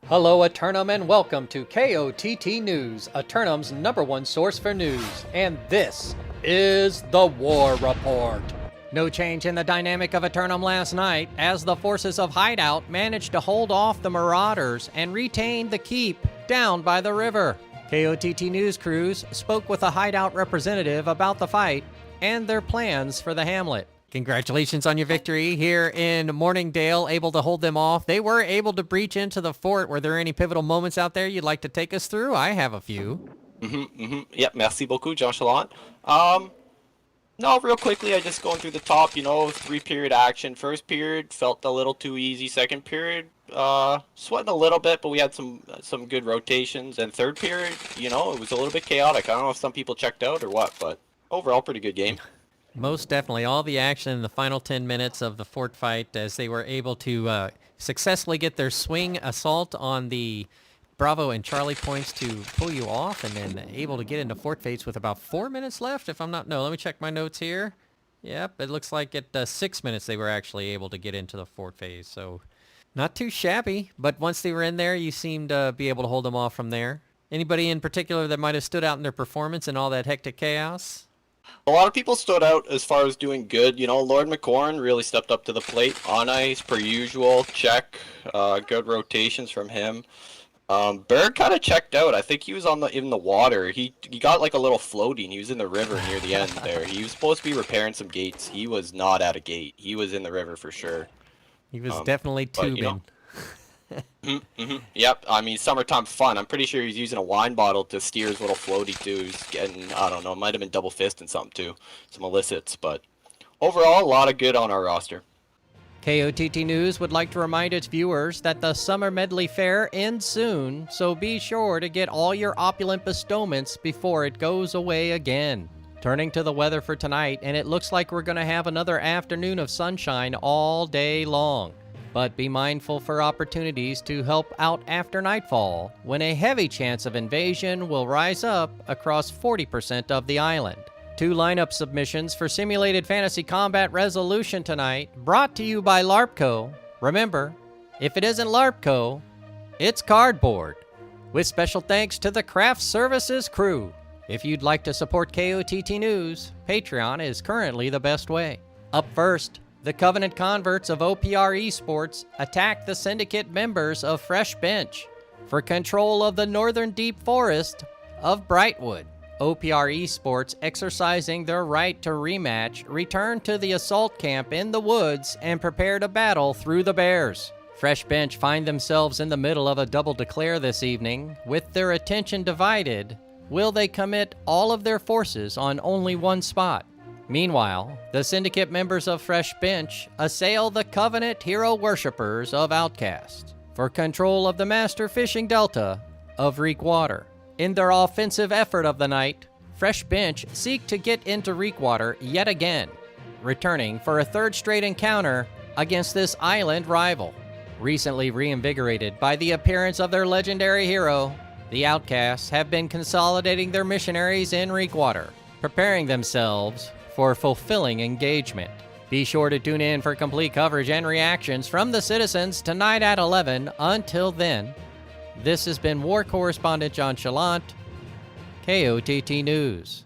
Hello, Eternum, and welcome to KOTT News, Eternum's #1 source for news. And this is the War Report. No change in the dynamic of Eternum last night, as the forces of Hideout managed to hold off the Marauders and retain the keep down by the river. KOTT News crews spoke with a Hideout representative about the fight and their plans for the hamlet. Congratulations on your victory here in Morningdale, able to hold them off. They were able to breach into the fort. Were there any pivotal moments out there you'd like to take us through? I have a few. Yep, merci beaucoup, JChalant. No, real quickly, I just going through the top, 3-period action. First period felt a little too easy. Second period, sweating a little bit, but we had some good rotations. And third period, it was a little bit chaotic. I don't know if some people checked out or what, but overall, pretty good game. Most definitely. All the action in the final 10 minutes of the fort fight as they were able to successfully get their swing assault on the Bravo and Charlie points to pull you off, and then able to get into fort phase with about 4 minutes left, if I'm not... No, let me check my notes here. Yep, it looks like at 6 minutes they were actually able to get into the fort phase, so not too shabby. But once they were in there, you seemed to be able to hold them off from there. Anybody in particular that might have stood out in their performance in all that hectic chaos? A lot of people stood out as far as doing good. Lord McCorn really stepped up to the plate. On ice, per usual, check. Good rotations from him. Berg kind of checked out. I think he was in the water. He got like a little floating. He was in the river near the end there. He was supposed to be repairing some gates. He was not at a gate. He was in the river for sure. He was definitely tubing. Yep, I mean, summertime fun. I'm pretty sure he's using a wine bottle to steer his little floaty too. He's getting, I don't know, might have been double fisting something too. Some illicits, but overall, a lot of good on our roster. KOTT News would like to remind its viewers that the Summer Medley Fair ends soon, so be sure to get all your opulent bestowments before it goes away again. Turning to the weather for tonight, and it looks like we're going to have another afternoon of sunshine all day long. But be mindful for opportunities to help out after nightfall, when a heavy chance of invasion will rise up across 40% of the island. 2 lineup submissions for Simulated Fantasy Combat Resolution tonight, brought to you by LARPco. Remember, if it isn't LARPco, it's cardboard. With special thanks to the Craft Services crew. If you'd like to support KOTT News, Patreon is currently the best way. Up first, the Covenant converts of OPR Esports attack the Syndicate members of Fresh Bench for control of the northern deep forest of Brightwood. OPR Esports, exercising their right to rematch, return to the assault camp in the woods and prepare to battle through the bears. Fresh Bench find themselves in the middle of a double declare this evening, with their attention divided. Will they commit all of their forces on only one spot? Meanwhile, the Syndicate members of Fresh Bench assail the Covenant hero worshippers of Outcast for control of the Master Fishing Delta of Reekwater. In their offensive effort of the night, Fresh Bench seek to get into Reekwater yet again, returning for a 3rd straight encounter against this island rival. Recently reinvigorated by the appearance of their legendary hero, the Outcasts have been consolidating their missionaries in Reekwater, preparing themselves for fulfilling engagement. Be sure to tune in for complete coverage and reactions from the citizens tonight at 11. Until then, this has been War Correspondent JChalant, KOTT News.